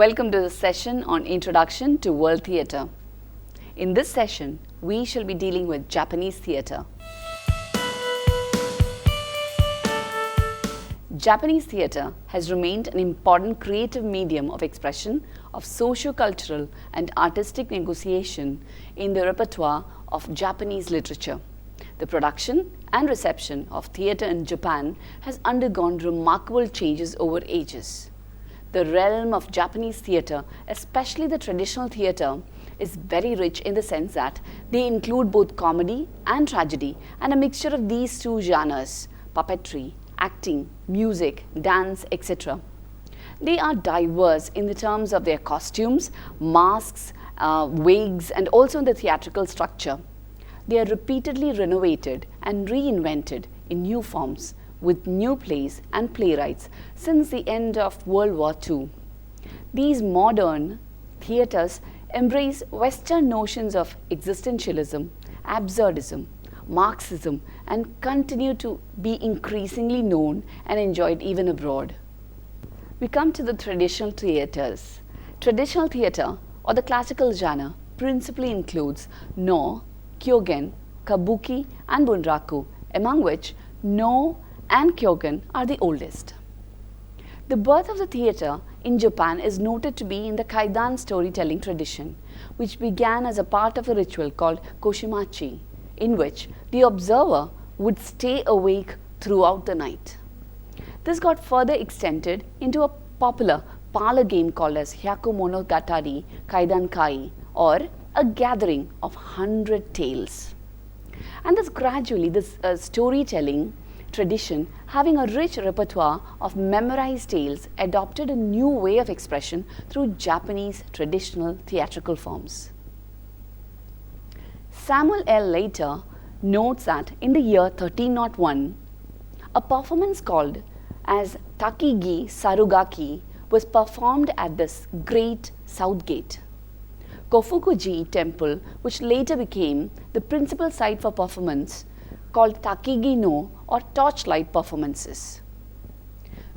Welcome to the session on Introduction to World Theatre. In this session, we shall be dealing with Japanese theatre. Japanese theatre has remained an important creative medium of expression of socio-cultural and artistic negotiation in the repertoire of Japanese literature. The production and reception of theatre in Japan has undergone remarkable changes over ages. The realm of Japanese theatre, especially the traditional theatre, is very rich in the sense that they include both comedy and tragedy and a mixture of these two genres, puppetry, acting, music, dance, etc. They are diverse in the terms of their costumes, masks, wigs, and also in the theatrical structure. They are repeatedly renovated and reinvented in new forms with new plays and playwrights since the end of World War II. These modern theatres embrace Western notions of existentialism, absurdism, Marxism, and continue to be increasingly known and enjoyed even abroad. We come to the traditional theatres. Traditional theatre, or the classical genre, principally includes No, Kyogen, Kabuki, and Bunraku, among which No and Kyogen are the oldest. The birth of the theatre in Japan is noted to be in the Kaidan storytelling tradition, which began as a part of a ritual called Koshimachi, in which the observer would stay awake throughout the night. This got further extended into a popular parlor game called as Hyakumonogatari Kaidan Kai, or a gathering of 100 tales. And thus gradually this storytelling tradition, having a rich repertoire of memorized tales, adopted a new way of expression through Japanese traditional theatrical forms. Samuel L. Later notes that in the year 1301, a performance called as Takigi Sarugaki was performed at this great South Gate. Kofukuji Temple, which later became the principal site for performance, called Takigi no, or torchlight performances.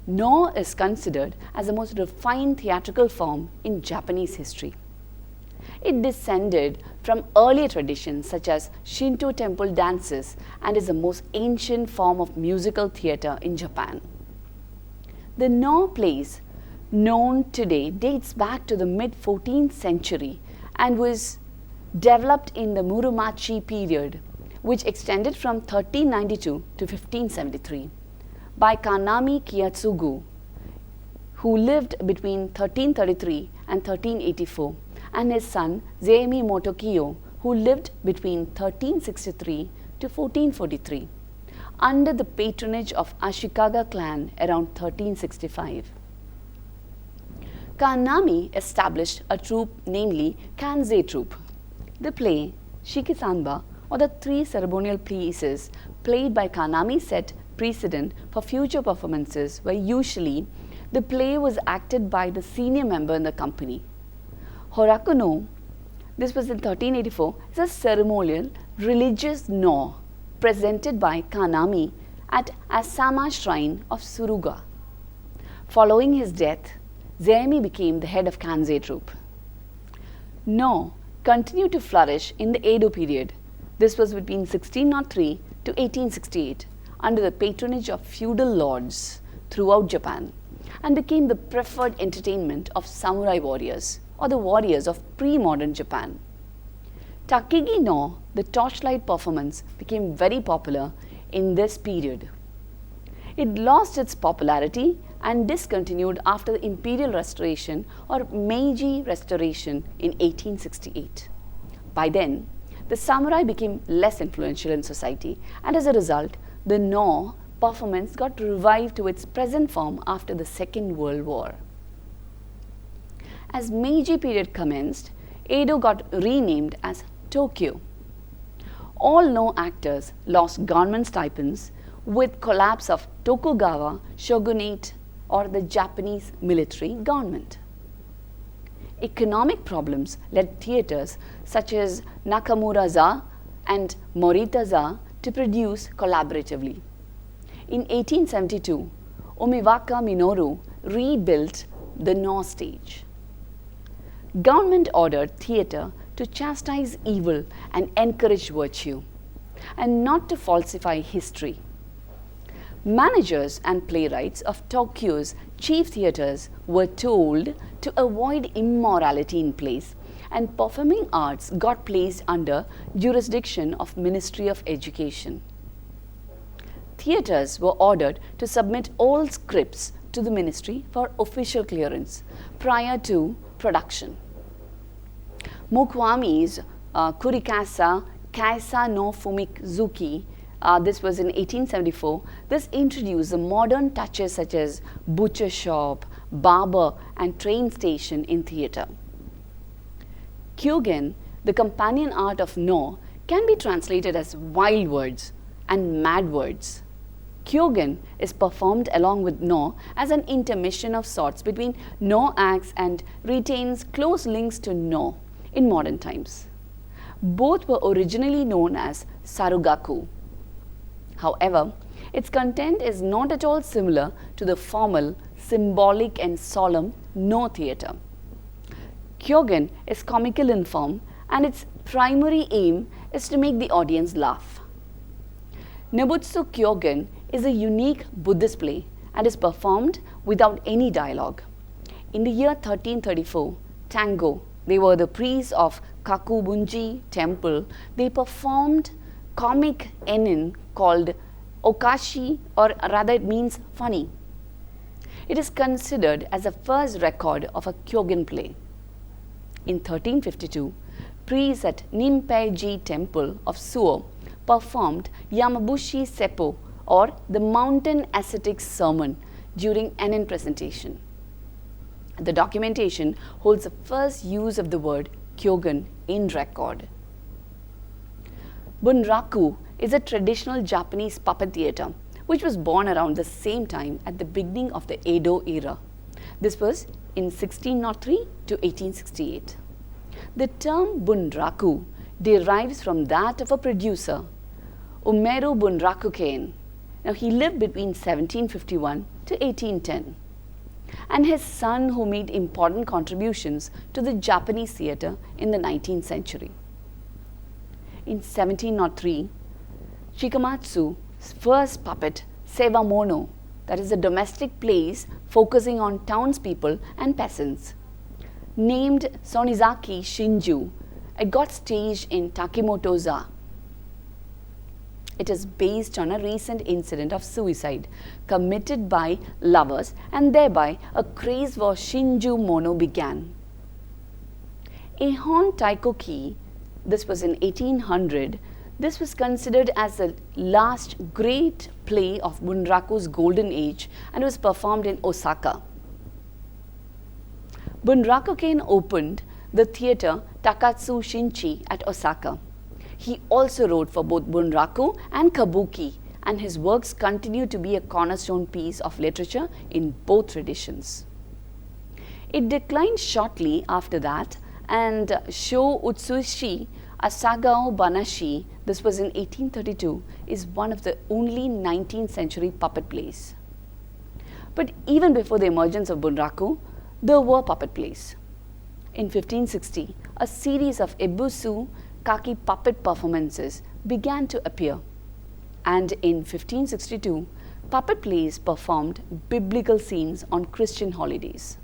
No is considered as the most refined theatrical form in Japanese history. It descended from earlier traditions such as Shinto temple dances and is the most ancient form of musical theatre in Japan. The No plays known today dates back to the mid-14th century and was developed in the Muromachi period, which extended from 1392 to 1573 by Kanami Kiyotsugu, who lived between 1333 and 1384, and his son Zeimi Motokiyo, who lived between 1363 to 1443, under the patronage of Ashikaga clan around 1365. Kanami established a troupe, namely Kansei troupe. The play Shikisanba, or the three ceremonial pieces played by Kanami, set precedent for future performances where usually the play was acted by the senior member in the company. Horaku no, this was in 1384, is a ceremonial religious no presented by Kanami at Asama shrine of Suruga. Following his death, Zeimi became the head of Kansei troupe. No continued to flourish in the Edo period. This was between 1603 to 1868 under the patronage of feudal lords throughout Japan and became the preferred entertainment of samurai warriors, or the warriors of pre-modern Japan. Takigi no, the torchlight performance, became very popular in this period. It lost its popularity and discontinued after the Imperial Restoration, or Meiji Restoration, in 1868. By then, the samurai became less influential in society, and as a result, the No performance got revived to its present form after the Second World War. As Meiji period commenced, Edo got renamed as Tokyo. All No actors lost government stipends with collapse of Tokugawa shogunate, or the Japanese military government. Economic problems led theatres such as Nakamura-za and Morita-za to produce collaboratively. In 1872, Umiwaka Minoru rebuilt the No stage. Government ordered theatre to chastise evil and encourage virtue, and not to falsify history. Managers and playwrights of Tokyo's chief theatres were told to avoid immorality in plays, and performing arts got placed under jurisdiction of Ministry of Education. Theatres were ordered to submit all scripts to the ministry for official clearance prior to production. Mukwami's Kurikasa Kaisa no Fumizuki, this was in 1874, this introduced the modern touches such as butcher shop, barber and train station in theatre. Kyogen, the companion art of No, can be translated as wild words and mad words. Kyogen is performed along with No as an intermission of sorts between No acts and retains close links to No in modern times. Both were originally known as Sarugaku. However, its content is not at all similar to the formal, symbolic and solemn No theatre. Kyogen is comical in form and its primary aim is to make the audience laugh. Nebutsu Kyogen is a unique Buddhist play and is performed without any dialogue. In the year 1334, Tango, they were the priests of Kakubunji temple, they performed comic enin called Okashi, or rather it means funny. It is considered as the first record of a Kyogen play. In 1352, priests at Nimpeiji temple of Suo performed Yamabushi Seppo, or the mountain ascetic sermon, during enin presentation. The documentation holds the first use of the word Kyogen in record. Bunraku is a traditional Japanese puppet theatre which was born around the same time at the beginning of the Edo era. This was in 1603 to 1868. The term Bunraku derives from that of a producer, Umeru Bunraku-ken. Now he lived between 1751 to 1810, and his son who made important contributions to the Japanese theatre in the 19th century. In 1703, Shikamatsu's first puppet, Sewamono, that is a domestic plays focusing on townspeople and peasants, named Sonizaki Shinju, it got staged in Takimoto-za. It is based on a recent incident of suicide committed by lovers, and thereby a craze for Shinju Mono began. Ehon Taikoki, this was in 1800, this was considered as the last great play of Bunraku's golden age and was performed in Osaka. Bunraku-ken opened the theatre Takatsu Shinchi at Osaka. He also wrote for both Bunraku and Kabuki, and his works continue to be a cornerstone piece of literature in both traditions. It declined shortly after that, and Sho Utsushi Asagao Banashi, this was in 1832, is one of the only 19th century puppet plays. But even before the emergence of Bunraku, there were puppet plays. In 1560, a series of Ebusu Kaki puppet performances began to appear, and in 1562, puppet plays performed biblical scenes on Christian holidays.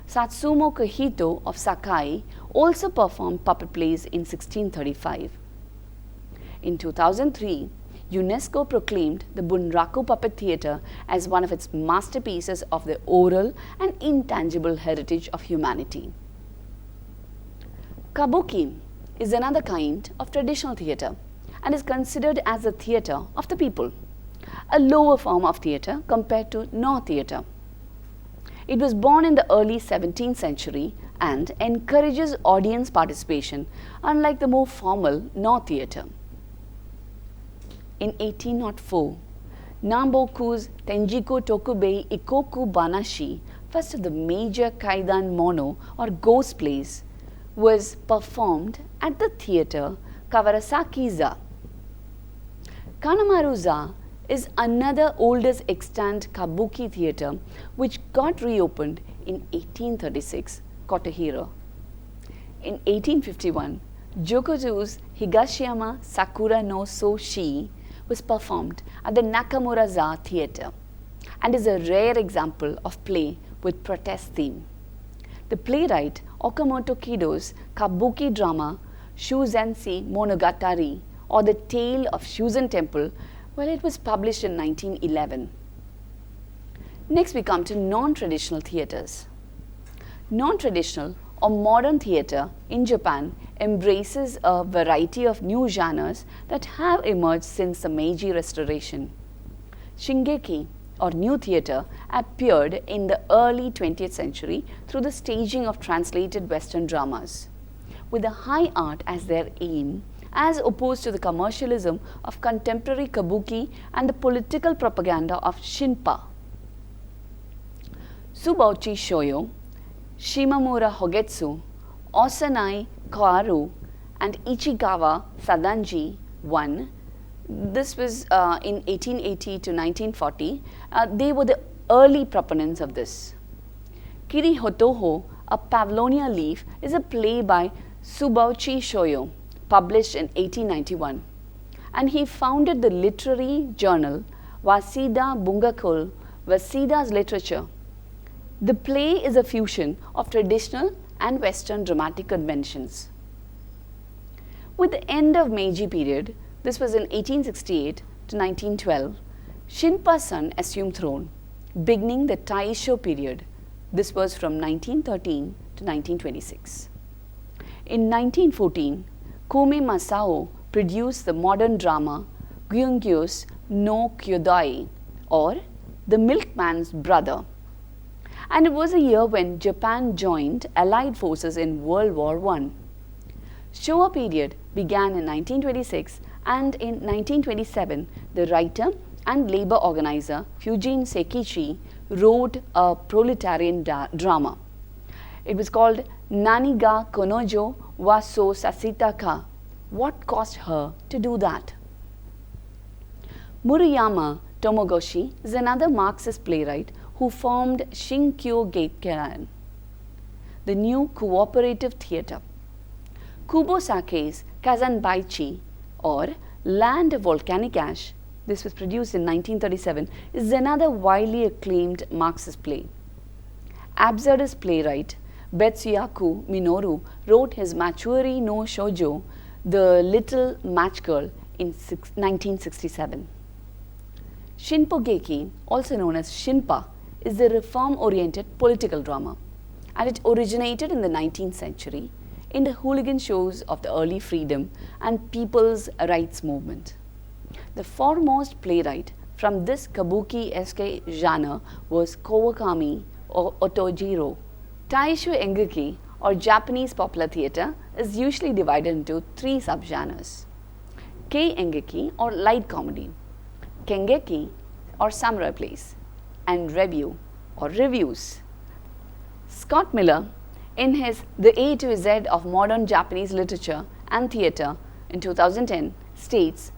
Satsumo Kohito of Sakai also performed puppet plays in 1635. In 2003, UNESCO proclaimed the Bunraku Puppet Theatre as one of its masterpieces of the oral and intangible heritage of humanity. Kabuki is another kind of traditional theatre and is considered as the theatre of the people, a lower form of theatre compared to No theatre. It was born in the early 17th century and encourages audience participation, unlike the more formal No theatre. In 1804, Namboku's Tenjiko Tokubei Ikoku Banashi, first of the major Kaidan Mono or ghost plays, was performed at the theatre Kawarasaki-za. Kanamaru-za is another oldest extant kabuki theatre which got reopened in 1836, Kotohira, In 1851, Jokoju's Higashiyama Sakura no So Shi was performed at the Nakamura-za Theatre and is a rare example of play with protest theme. The playwright Okamoto Kido's kabuki drama Shuzenshi Monogatari, or The Tale of Shuzen Temple, well, it was published in 1911. Next we come to non-traditional theatres. Non-traditional or modern theatre in Japan embraces a variety of new genres that have emerged since the Meiji Restoration. Shingeki or new theatre appeared in the early 20th century through the staging of translated Western dramas, with the high art as their aim, as opposed to the commercialism of contemporary kabuki and the political propaganda of Shinpa. Tsubauchi Shoyo, Shimamura Hogetsu, Osanai Koaru, and Ichigawa Sadanji I. This was in 1880 to 1940. They were the early proponents of this. Kiri Hotoho, a Pavlonia Leaf, is a play by Tsubauchi Shoyo, published in 1891. And he founded the literary journal Waseda Bungakul, Waseda's Literature. The play is a fusion of traditional and Western dramatic conventions. With the end of Meiji period, this was in 1868 to 1912, Shinpa's son assumed throne, beginning the Taisho period. This was from 1913 to 1926. In 1914, Kome Masao produced the modern drama Gyungyos no Kyodai, or The Milkman's Brother. And it was a year when Japan joined Allied forces in World War I. Showa period began in 1926, and in 1927, the writer and labor organizer Fujin Sekichi wrote a proletarian drama. It was called Nani ga Konojo wa so sasita ka. What caused her to do that? Murayama Tomogoshi is another Marxist playwright who formed Shinkyo Gekkeikan, the new cooperative theatre. Kubo Sake's Kazanbaichi, or Land of Volcanic Ash, this was produced in 1937, is another widely acclaimed Marxist play. Absurdist playwright Betsuyaku Minoru wrote his Machiuri no Shoujo, The Little Match Girl, in 1967. Shinpogeki, also known as Shinpa, is the reform-oriented political drama, and it originated in the 19th century in the hooligan shows of the early freedom and people's rights movement. The foremost playwright from this kabuki-esque genre was Kawakami or Otojiro. Taisho Engeki, or Japanese popular theatre, is usually divided into three subgenres: Kei Engeki, or light comedy, Kengeki, or samurai plays, and revue, or reviews. Scott Miller, in his The A to Z of Modern Japanese Literature and Theatre in 2010, states,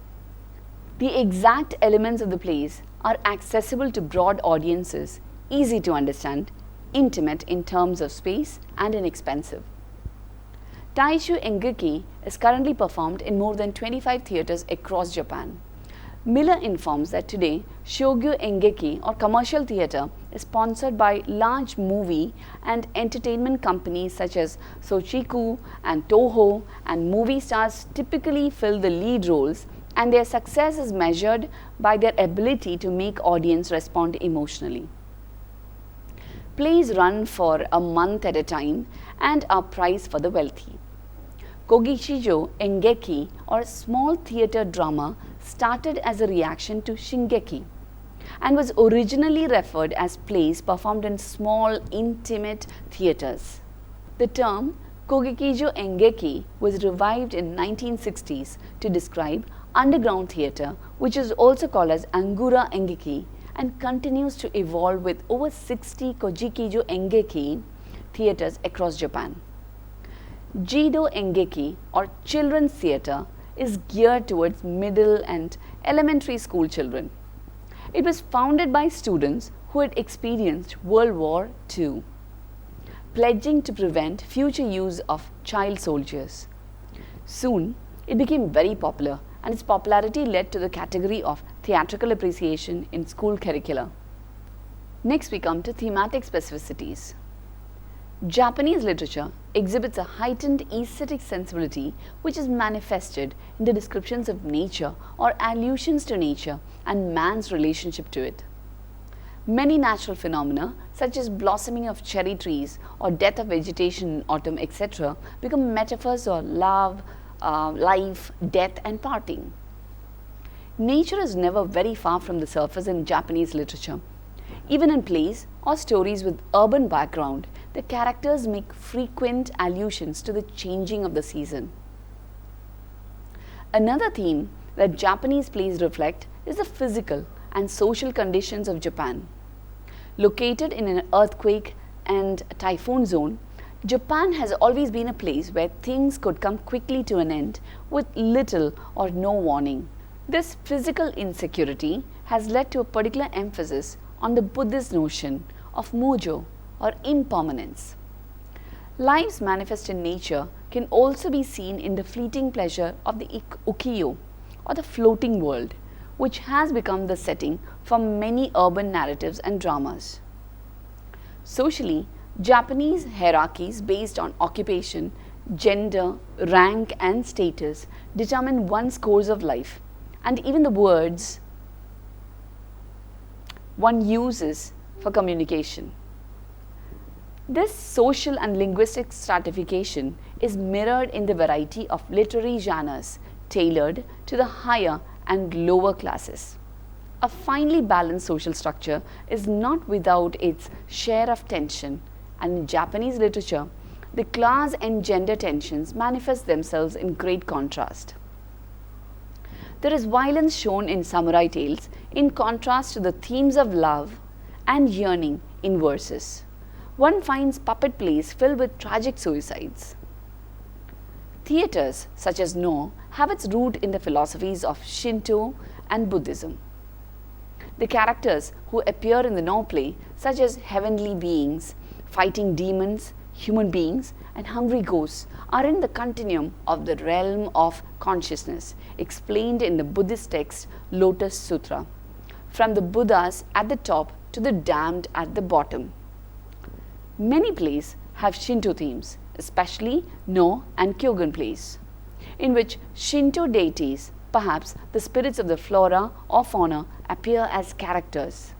"The exact elements of the plays are accessible to broad audiences, easy to understand, intimate in terms of space, and inexpensive." Taisho Engeki is currently performed in more than 25 theatres across Japan. Miller informs that today, Shogyo Engeki, or commercial theatre, is sponsored by large movie and entertainment companies such as Sochiku and Toho, and movie stars typically fill the lead roles, and their success is measured by their ability to make audience respond emotionally. Plays run for a month at a time and are priced for the wealthy. Kogishijo Engeki, or small theatre drama, started as a reaction to Shingeki and was originally referred as plays performed in small, intimate theatres. The term Kogekijo Engeki was revived in 1960s to describe underground theatre, which is also called as Angura Engeki, and continues to evolve with over 60 Kojikijo Engeki theatres across Japan. Jido Engeki, or children's theatre, is geared towards middle and elementary school children. It was founded by students who had experienced World War II. pledging to prevent future use of child soldiers. Soon, it became very popular, and its popularity led to the category of theatrical appreciation in school curricula. Next, we come to thematic specificities. Japanese literature exhibits a heightened aesthetic sensibility which is manifested in the descriptions of nature or allusions to nature and man's relationship to it. Many natural phenomena such as blossoming of cherry trees or death of vegetation in autumn, etc., become metaphors for love, life, death and parting. Nature is never very far from the surface in Japanese literature. Even in plays or stories with urban background, the characters make frequent allusions to the changing of the season. Another theme that Japanese plays reflect is the physical and social conditions of Japan. Located in an earthquake and typhoon zone, Japan has always been a place where things could come quickly to an end with little or no warning. This physical insecurity has led to a particular emphasis on the Buddhist notion of mojo or impermanence. Lives manifest in nature can also be seen in the fleeting pleasure of the ukiyo or the floating world, which has become the setting for many urban narratives and dramas. Socially, Japanese hierarchies based on occupation, gender, rank and status determine one's course of life, and even the words one uses for communication. This social and linguistic stratification is mirrored in the variety of literary genres tailored to the higher and lower classes. A finely balanced social structure is not without its share of tension, and in Japanese literature, the class and gender tensions manifest themselves in great contrast. There is violence shown in samurai tales in contrast to the themes of love and yearning in verses. One finds puppet plays filled with tragic suicides. Theatres such as No have its root in the philosophies of Shinto and Buddhism. The characters who appear in the No play, such as heavenly beings, fighting demons, human beings, and hungry ghosts, are in the continuum of the realm of consciousness explained in the Buddhist text Lotus Sutra, from the Buddhas at the top to the damned at the bottom. Many plays have Shinto themes, especially No and Kyogen plays, in which Shinto deities, perhaps the spirits of the flora or fauna, appear as characters.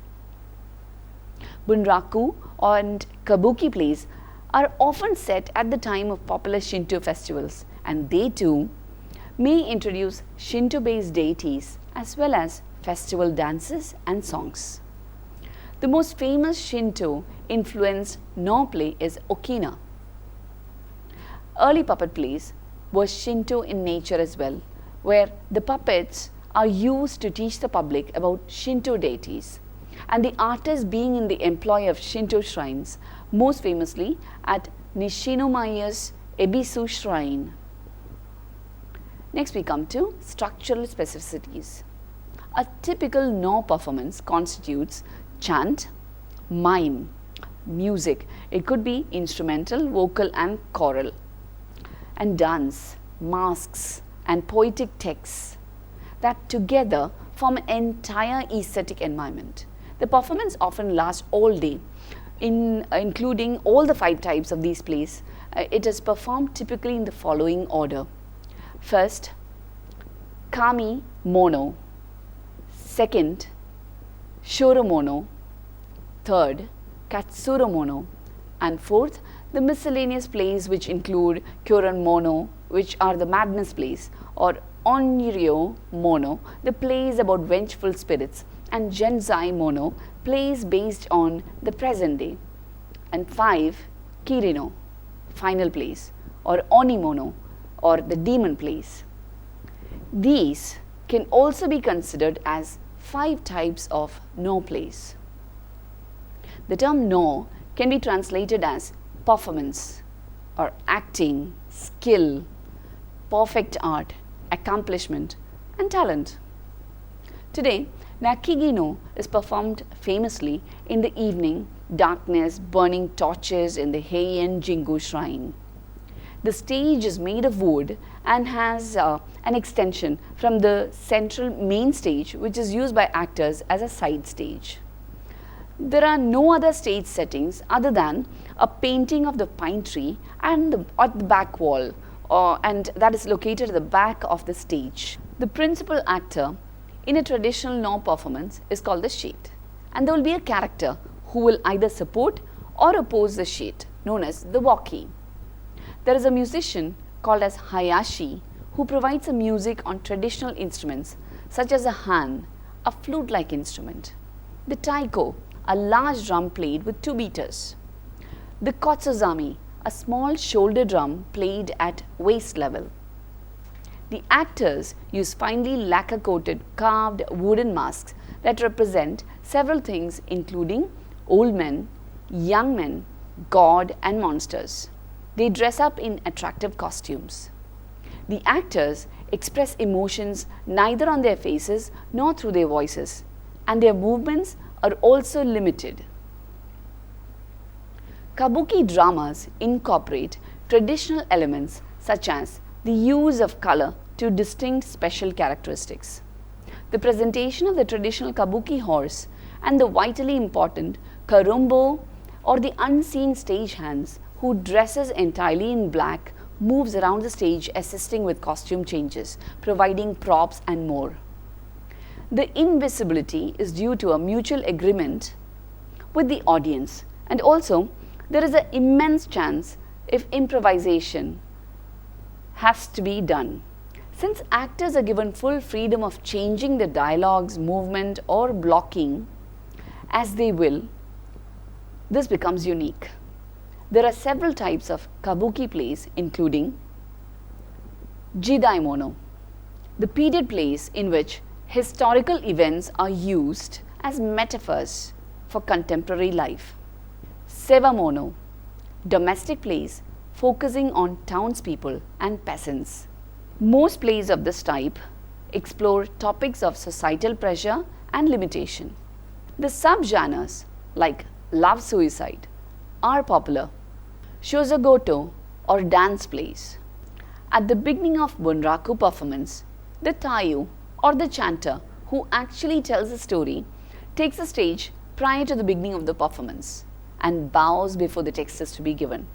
Bunraku and Kabuki plays are often set at the time of popular Shinto festivals, and they too may introduce Shinto-based deities as well as festival dances and songs. The most famous Shinto-influenced No play is Okina. Early puppet plays were Shinto in nature as well, where the puppets are used to teach the public about Shinto deities, and the artists being in the employ of Shinto shrines, most famously at Nishinomiya's Ebisu shrine. Next we come to structural specificities. A typical No performance constitutes chant, mime, music. It could be instrumental, vocal and choral, and dance, masks and poetic texts that together form an entire aesthetic environment. The performance often lasts all day, including all the 5 types of these plays. It is performed typically in the following order. First, Kami Mono. Second, Shoro Mono. Third, Katsuro Mono. And fourth, the miscellaneous plays, which include Kyoran Mono, which are the madness plays, or Onryo Mono, the plays about vengeful spirits, and Genzai Mono, plays based on the present day. And 5, Kirino, final plays, or Oni Mono, or the demon plays. These can also be considered as 5 types of No plays. The term No can be translated as performance or acting, skill, perfect art, accomplishment and talent. Today, Nakigi No is performed famously in the evening darkness, burning torches in the Heian Jingu shrine. The stage is made of wood and has an extension from the central main stage, which is used by actors as a side stage. There are no other stage settings other than a painting of the pine tree and at the back wall, and that is located at the back of the stage. The principal actor in a traditional Noh performance is called the shade, and there will be a character who will either support or oppose the shade, known as the walkie. There is a musician called as Hayashi who provides the music on traditional instruments such as a han, a flute-like instrument, the taiko, a large drum played with 2 beaters, the kotsuzami, a small shoulder drum played at waist level. The actors use finely lacquer-coated carved wooden masks that represent several things, including old men, young men, God and monsters. They dress up in attractive costumes. The actors express emotions neither on their faces nor through their voices, and their movements are also limited. Kabuki dramas incorporate traditional elements such as the use of color to distinct special characteristics. The presentation of the traditional kabuki horse and the vitally important karumbo, or the unseen stage hands who dresses entirely in black, moves around the stage assisting with costume changes, providing props and more. The invisibility is due to a mutual agreement with the audience, and also there is an immense chance if improvisation has to be done. Since actors are given full freedom of changing the dialogues, movement or blocking as they will, this becomes unique. There are several types of kabuki plays, including jidaimono, the period plays in which historical events are used as metaphors for contemporary life; sewamono, domestic plays focusing on townspeople and peasants. Most plays of this type explore topics of societal pressure and limitation. The subgenres like love suicide are popular. Shosagoto, or dance plays. At the beginning of bunraku performance, the tayu or the chanter who actually tells the story takes the stage prior to the beginning of the performance and bows before the text is to be given.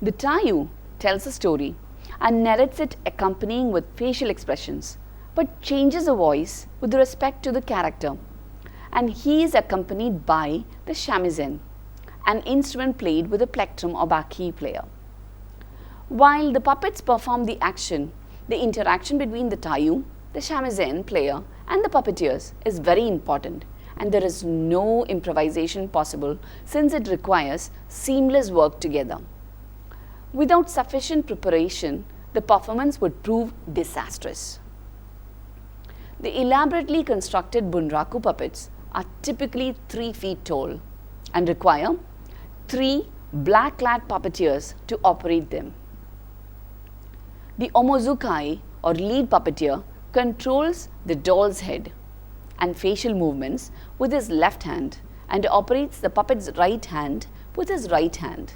The tayu tells the story and narrates it accompanying with facial expressions, but changes the voice with respect to the character, and he is accompanied by the shamisen, an instrument played with a plectrum or bakhi player. While the puppets perform the action, the interaction between the tayu, the shamisen player and the puppeteers is very important, and there is no improvisation possible since it requires seamless work together. Without sufficient preparation, the performance would prove disastrous. The elaborately constructed bunraku puppets are typically 3 feet tall and require 3 black-clad puppeteers to operate them. The omozukai, or lead puppeteer, controls the doll's head and facial movements with his left hand and operates the puppet's right hand with his right hand.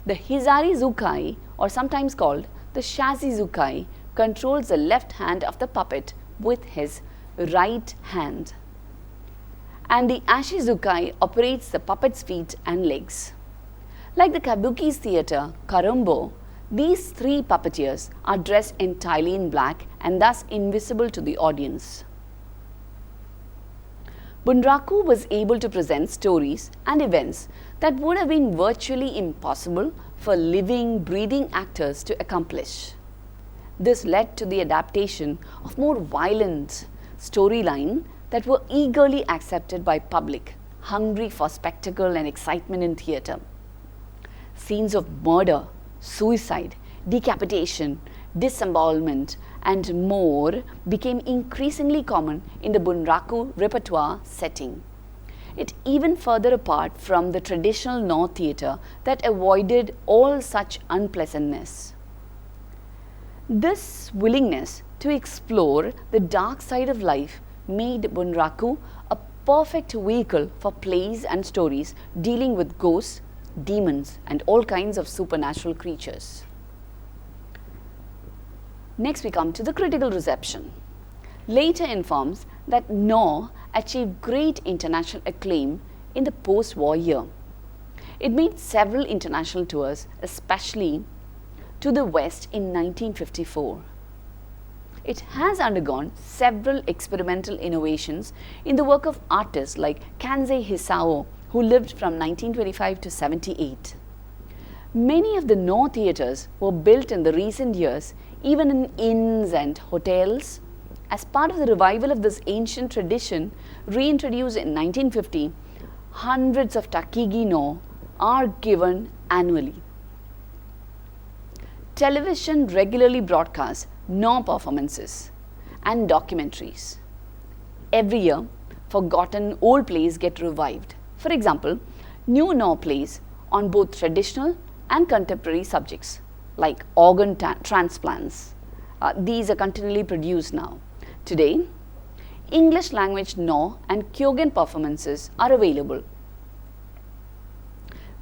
The hizari-zukai, or sometimes called the shashi-zukai, controls the left hand of the puppet with his right hand, and the ashizukai operates the puppet's feet and legs. Like the kabuki's theatre, karumbo, these 3 puppeteers are dressed entirely in black and thus invisible to the audience. Bunraku was able to present stories and events that would have been virtually impossible for living, breathing actors to accomplish. This led to the adaptation of more violent storyline that were eagerly accepted by public, hungry for spectacle and excitement in theatre. Scenes of murder, suicide, decapitation, disembowelment and more became increasingly common in the bunraku repertoire setting. It even further apart from the traditional Noh theatre that avoided all such unpleasantness. This willingness to explore the dark side of life made bunraku a perfect vehicle for plays and stories dealing with ghosts, demons, and all kinds of supernatural creatures. Next, we come to the critical reception. Later informs that No achieved great international acclaim in the post-war year. It made several international tours, especially to the West in 1954. It has undergone several experimental innovations in the work of artists like Kansei Hisao, who lived from 1925 to 78. Many of the No theatres were built in the recent years, even in inns and hotels. As part of the revival of this ancient tradition, reintroduced in 1950, hundreds of Takigi No are given annually. Television regularly broadcasts No performances and documentaries. Every year, forgotten old plays get revived. For example, new No plays on both traditional and contemporary subjects like organ transplants. These are continually produced now. Today, English language No and Kyogen performances are available.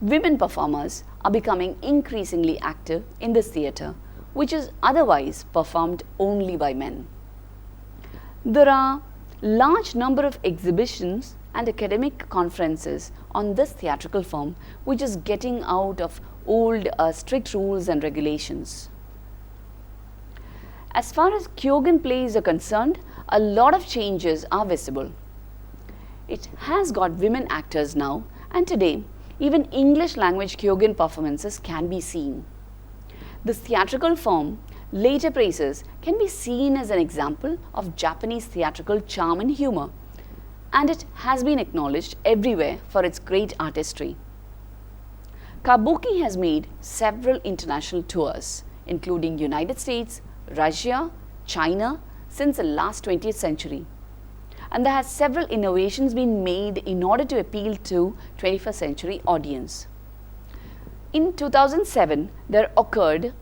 Women performers are becoming increasingly active in this theatre, which is otherwise performed only by men. There are large number of exhibitions and academic conferences on this theatrical form, which is getting out of old strict rules and regulations. As far as Kyogen plays are concerned, a lot of changes are visible. It has got women actors now, and today even English language Kyogen performances can be seen. This theatrical form, later praises, can be seen as an example of Japanese theatrical charm and humor, and it has been acknowledged everywhere for its great artistry. Kabuki has made several international tours, including United States, Russia, China, since the last 20th century. And there has several innovations been made in order to appeal to 21st century audience. In 2007, there occurred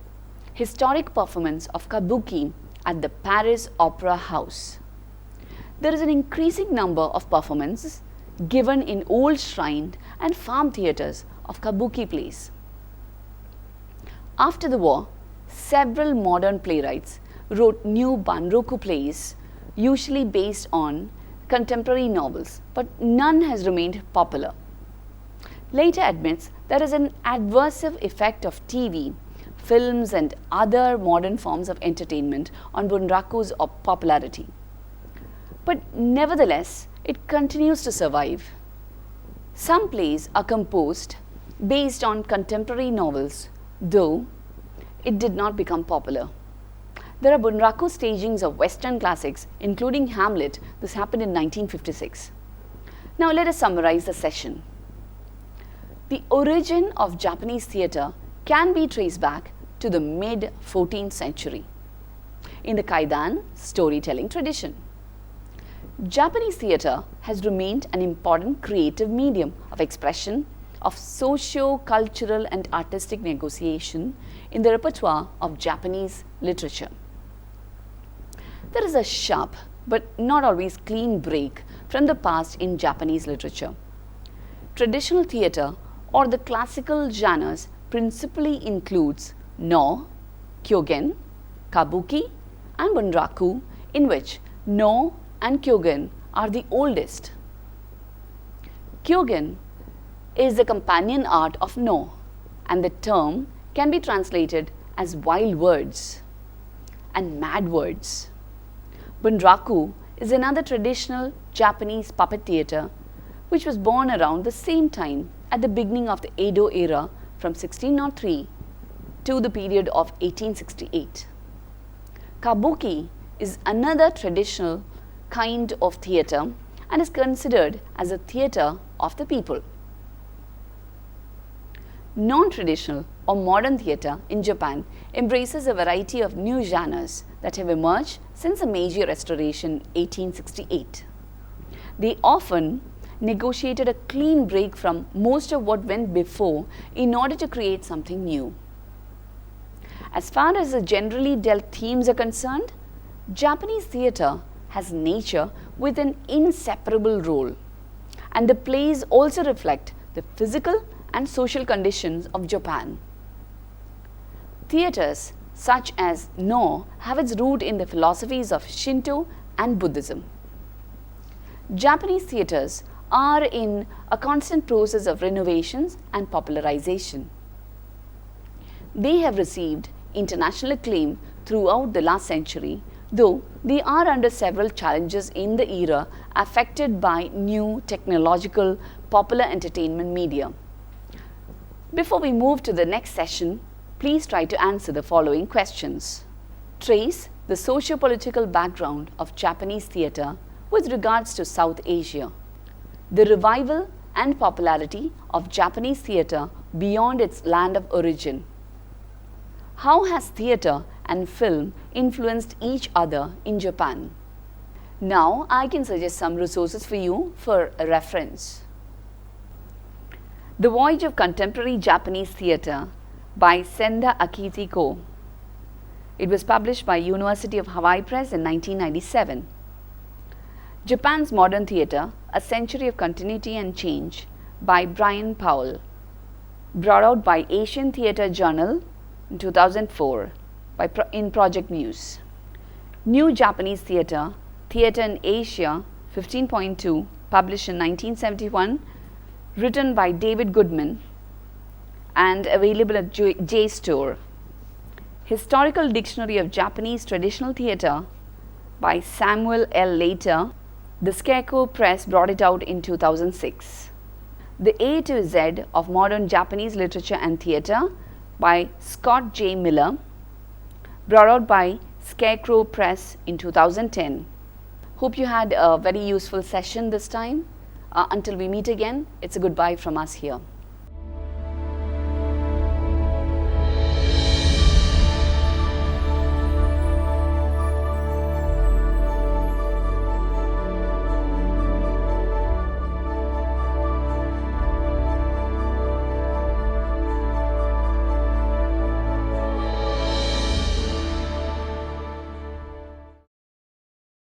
historic performance of Kabuki at the Paris Opera House. There is an increasing number of performances given in old shrine and farm theatres of Kabuki plays. After the war, several modern playwrights wrote new Banroku plays, usually based on contemporary novels, but none has remained popular. Later admits there is an adversive effect of TV, films and other modern forms of entertainment on bunraku's popularity. But nevertheless, it continues to survive. Some plays are composed based on contemporary novels, though it did not become popular. There are bunraku stagings of Western classics, including Hamlet. This happened in 1956. Now let us summarize the session. The origin of Japanese theatre can be traced back to the mid-14th century in the Kaidan storytelling tradition. Japanese theatre has remained an important creative medium of expression, of socio-cultural and artistic negotiation in the repertoire of Japanese literature. There is a sharp but not always clean break from the past in Japanese literature. Traditional theatre or the classical genres principally includes No, Kyogen, Kabuki and bunraku, in which No and Kyogen are the oldest. Kyogen is the companion art of No, and the term can be translated as wild words and mad words. Bunraku is another traditional Japanese puppet theatre which was born around the same time at the beginning of the Edo era from 1603 to the period of 1868. Kabuki is another traditional kind of theatre and is considered as a theatre of the people. Non-traditional or modern theatre in Japan embraces a variety of new genres that have emerged since the Meiji Restoration 1868. They often negotiated a clean break from most of what went before in order to create something new. As far as the generally dealt themes are concerned, Japanese theatre has nature with an inseparable role. and the plays also reflect the physical and social conditions of Japan. Theatres such as No have its root in the philosophies of Shinto and Buddhism. Japanese theatres are in a constant process of renovations and popularization. They have received international acclaim throughout the last century, though they are under several challenges in the era affected by new technological popular entertainment media. Before we move to the next session, please try to answer the following questions. Trace the socio-political background of Japanese theatre with regards to South Asia. The revival and popularity of Japanese theatre beyond its land of origin. How has theatre and film influenced each other in Japan? Now I can suggest some resources for you for a reference. The Voyage of Contemporary Japanese Theatre by Senda Akihiko. It was published by University of Hawaii Press in 1997. Japan's Modern Theatre, A Century of Continuity and Change by Brian Powell. Brought out by Asian Theatre Journal in 2004 in Project Muse. New Japanese Theatre, Theatre in Asia 15.2, published in 1971, written by David Goodman and available at JSTOR. Historical Dictionary of Japanese Traditional Theatre by Samuel L. Later. The Scarecrow Press brought it out in 2006. The A to Z of Modern Japanese Literature and Theatre by Scott J. Miller, brought out by Scarecrow Press in 2010. Hope you had a very useful session this time. Until we meet again, it's a goodbye from us here.